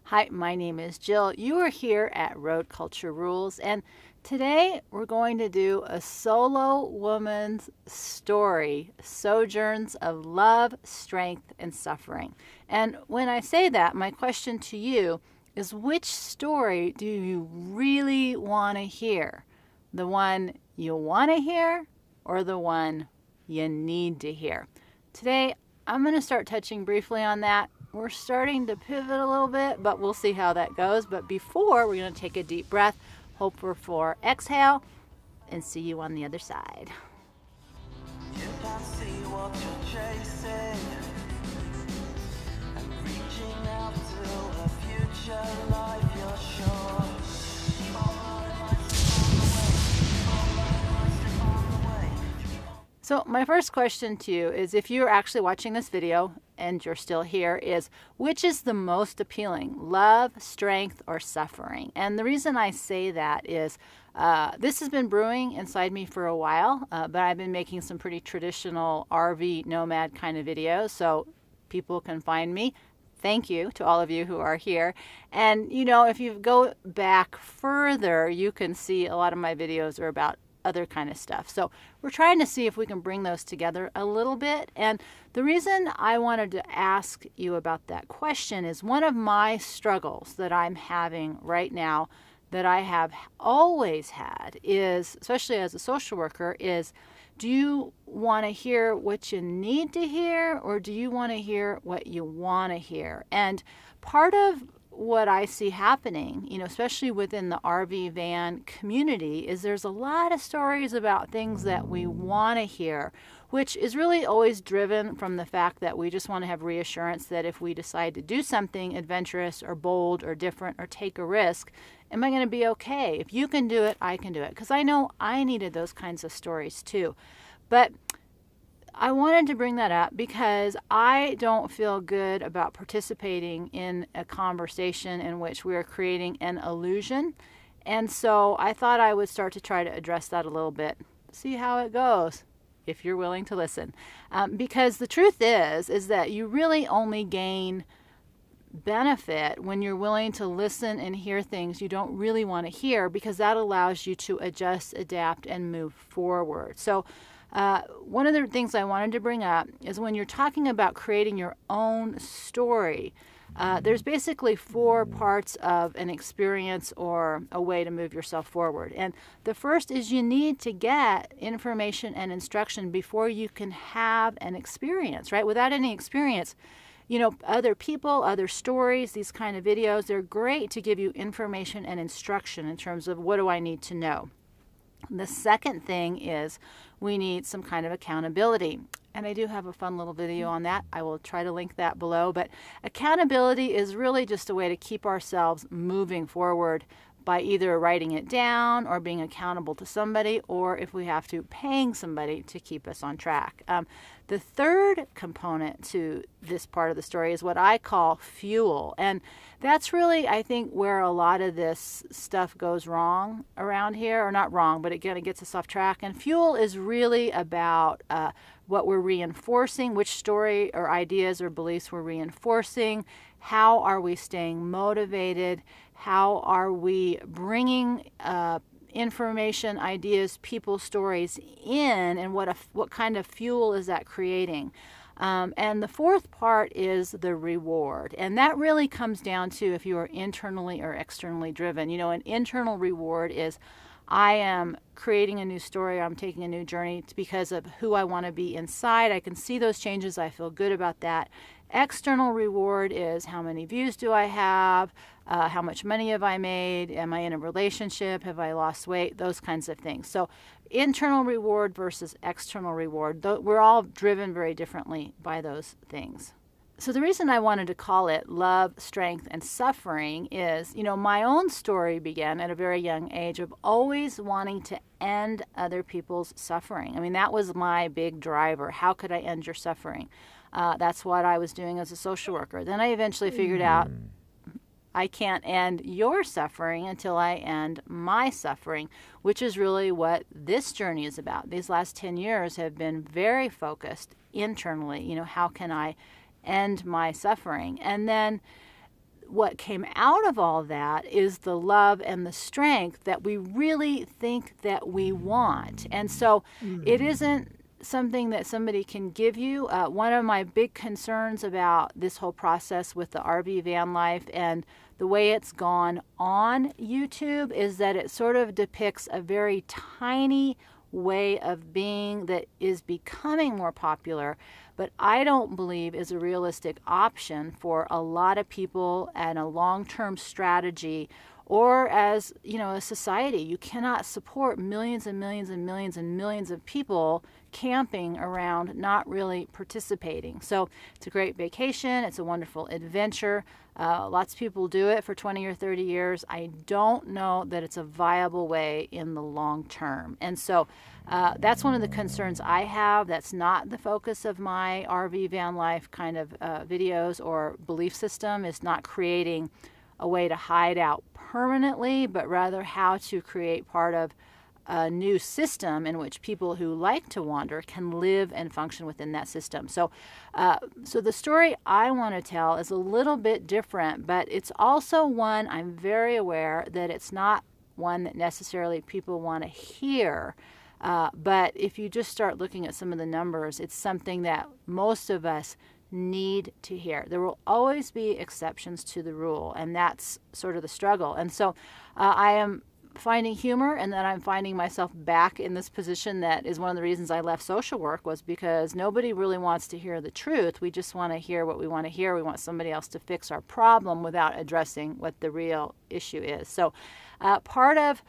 Hi, my name is Jill. You are here at Road Culture Rules, and today we're going to do a solo woman's story, Sojourns of Love, Strength, and Suffering. And when I say that, my question to you is, which story do you really want to hear? The one you want to hear or the one you need to hear? Today, I'm going to start touching briefly on that. We're starting to pivot a little bit, but we'll see how that goes. But before, we're going to take a deep breath, hope for exhale, and see you on the other side. You can't see what you're chasing and reaching out to a future life you're sure. So my first question to you is, if you're actually watching this video and you're still here, is which is the most appealing, love, strength, or suffering? And the reason I say that is this has been brewing inside me for a while, but I've been making some pretty traditional RV nomad kind of videos, so people can find me. Thank you to all of you who are here. And you know, if you go back further, you can see a lot of my videos are about other kind of stuff. So we're trying to see if we can bring those together a little bit. And the reason I wanted to ask you about that question is one of my struggles that I'm having right now, that I have always had, is, especially as a social worker, is, do you want to hear what you need to hear, or do you want to hear what you want to hear? And part of what I see happening, you know, especially within the RV van community, is there's a lot of stories about things that we want to hear, which is really always driven from the fact that we just want to have reassurance that if we decide to do something adventurous or bold or different or take a risk, am I going to be okay? If you can do it, I can do it. Because I know I needed those kinds of stories too. But I wanted to bring that up because I don't feel good about participating in a conversation in which we are creating an illusion. And so I thought I would start to try to address that a little bit, see how it goes, if you're willing to listen. Because the truth is that you really only gain benefit when you're willing to listen and hear things you don't really want to hear, because that allows you to adjust, adapt, and move forward. So one of the things I wanted to bring up is, when you're talking about creating your own story, there's basically 4 parts of an experience or a way to move yourself forward. And the first is, you need to get information and instruction before you can have an experience, right? Without any experience, you know, other people, other stories, these kind of videos, they're great to give you information and instruction in terms of, what do I need to know? The second thing is, we need some kind of accountability. And I do have a fun little video on that. I will try to link that below. But accountability is really just a way to keep ourselves moving forward by either writing it down or being accountable to somebody, or if we have to, paying somebody to keep us on track. The third component to this part of the story is what I call fuel. And that's really, I think, where a lot of this stuff goes wrong around here, or not wrong, but again, it gets us off track. And fuel is really about what we're reinforcing, which story or ideas or beliefs we're reinforcing, how are we staying motivated, how are we bringing information, ideas, people, stories in, and what kind of fuel is that creating? And the fourth part is the reward. And that really comes down to if you are internally or externally driven. You know, an internal reward is, I am creating a new story, I'm taking a new journey because of who I want to be inside. I can see those changes, I feel good about that. External reward is, how many views do I have? How much money have I made? Am I in a relationship? Have I lost weight? Those kinds of things. So internal reward versus external reward, we're all driven very differently by those things. So the reason I wanted to call it Love, Strength, and Suffering is, you know, my own story began at a very young age of always wanting to end other people's suffering. I mean, that was my big driver. How could I end your suffering? That's what I was doing as a social worker. Then I eventually figured out, I can't end your suffering until I end my suffering, which is really what this journey is about. These last 10 years have been very focused internally. You know, how can I end my suffering? And then what came out of all that is the love and the strength that we really think that we want. And so it isn't something that somebody can give you. One of my big concerns about this whole process with the RV van life and the way it's gone on YouTube is that it sort of depicts a very tiny way of being that is becoming more popular, but I don't believe is a realistic option for a lot of people and a long-term strategy, or as, you know, a society. You cannot support millions and millions and millions and millions of people camping around not really participating. So it's a great vacation. It's a wonderful adventure. Lots of people do it for 20 or 30 years. I don't know that it's a viable way in the long term. And so that's one of the concerns I have. That's not the focus of my RV van life kind of videos or belief system. Is not creating a way to hide out permanently, but rather how to create part of a new system in which people who like to wander can live and function within that system. So the story I want to tell is a little bit different, but it's also one I'm very aware that it's not one that necessarily people want to hear. But if you just start looking at some of the numbers, it's something that most of us need to hear. There will always be exceptions to the rule, and that's sort of the struggle. And so I am finding humor, and that I'm finding myself back in this position that is one of the reasons I left social work, was because nobody really wants to hear the truth. We just want to hear what we want to hear. We want somebody else to fix our problem without addressing what the real issue is. So part of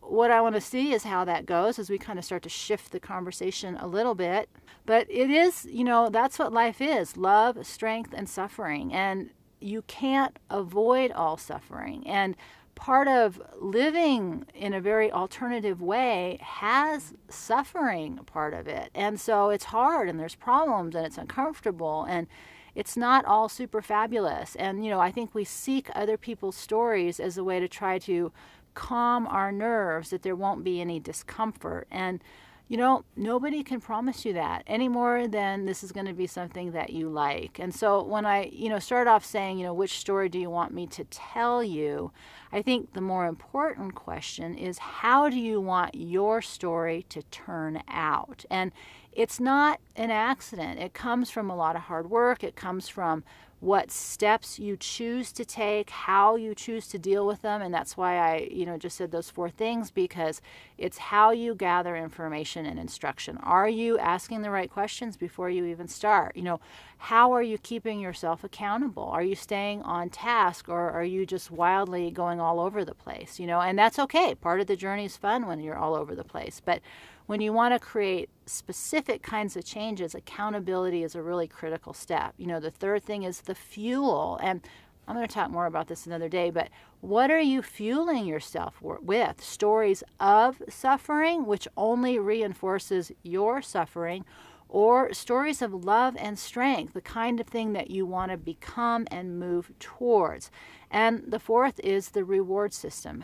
what I want to see is how that goes as we kind of start to shift the conversation a little bit. But it is, you know, that's what life is: love, strength, and suffering. And you can't avoid all suffering. And part of living in a very alternative way has suffering part of it. And so it's hard, and there's problems, and it's uncomfortable, and it's not all super fabulous. And, you know, I think we seek other people's stories as a way to try to calm our nerves, that there won't be any discomfort. And, you know, nobody can promise you that any more than this is going to be something that you like. And so when I, you know, start off saying, you know, which story do you want me to tell you? I think the more important question is, how do you want your story to turn out? And it's not an accident. It comes from a lot of hard work. It comes from what steps you choose to take, how you choose to deal with them. And that's why I, you know, just said those 4 things, because it's how you gather information and instruction. Are you asking the right questions before you even start? You know, how are you keeping yourself accountable? Are you staying on task, or are you just wildly going all over the place? You know, and that's okay. Part of the journey is fun when you're all over the place. But when you want to create specific kinds of changes, accountability is a really critical step. You know, the third thing is the fuel. And I'm going to talk more about this another day, but what are you fueling yourself with? Stories of suffering, which only reinforces your suffering, or stories of love and strength, the kind of thing that you want to become and move towards. And the fourth is the reward system.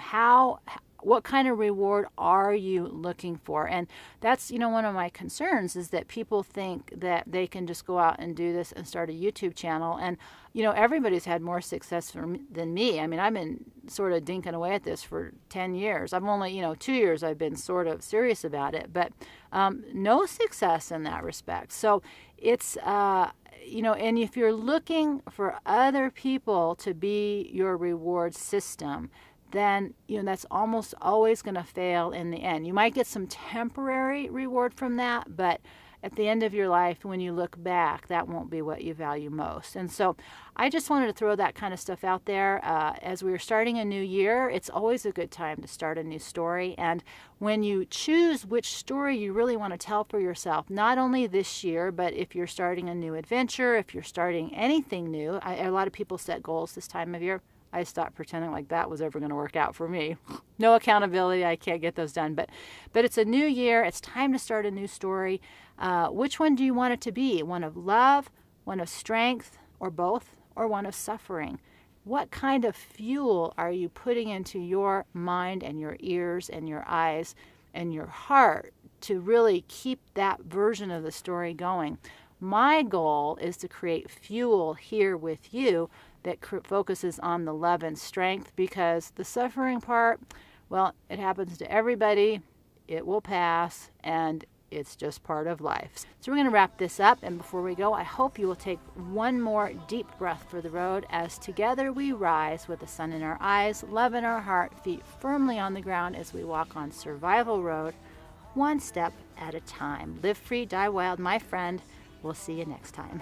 What kind of reward are you looking for? And that's, you know, one of my concerns is that people think that they can just go out and do this and start a YouTube channel. And, you know, everybody's had more success than me. I mean, I've been sort of dinking away at this for 10 years. I've only, 2 years I've been sort of serious about it, but no success in that respect. So it's, and if you're looking for other people to be your reward system, then, that's almost always going to fail in the end. You might get some temporary reward from that, but at the end of your life, when you look back, that won't be what you value most. And so I just wanted to throw that kind of stuff out there. As we're starting a new year, it's always a good time to start a new story. And when you choose which story you really want to tell for yourself, not only this year, but if you're starting a new adventure, if you're starting anything new, a lot of people set goals this time of year. I stopped pretending like that was ever going to work out for me. No accountability. I can't get those done. But it's a new year. It's time to start a new story. Which one do you want it to be? One of love, one of strength, or both, or one of suffering? What kind of fuel are you putting into your mind and your ears and your eyes and your heart to really keep that version of the story going? My goal is to create fuel here with you that focuses on the love and strength, because the suffering part, well, it happens to everybody. It will pass, and it's just part of life. So we're going to wrap this up, and before we go, I hope you will take one more deep breath for the road as together we rise with the sun in our eyes, love in our heart, feet firmly on the ground as we walk on survival road, one step at a time. Live free, die wild, my friend. We'll see you next time.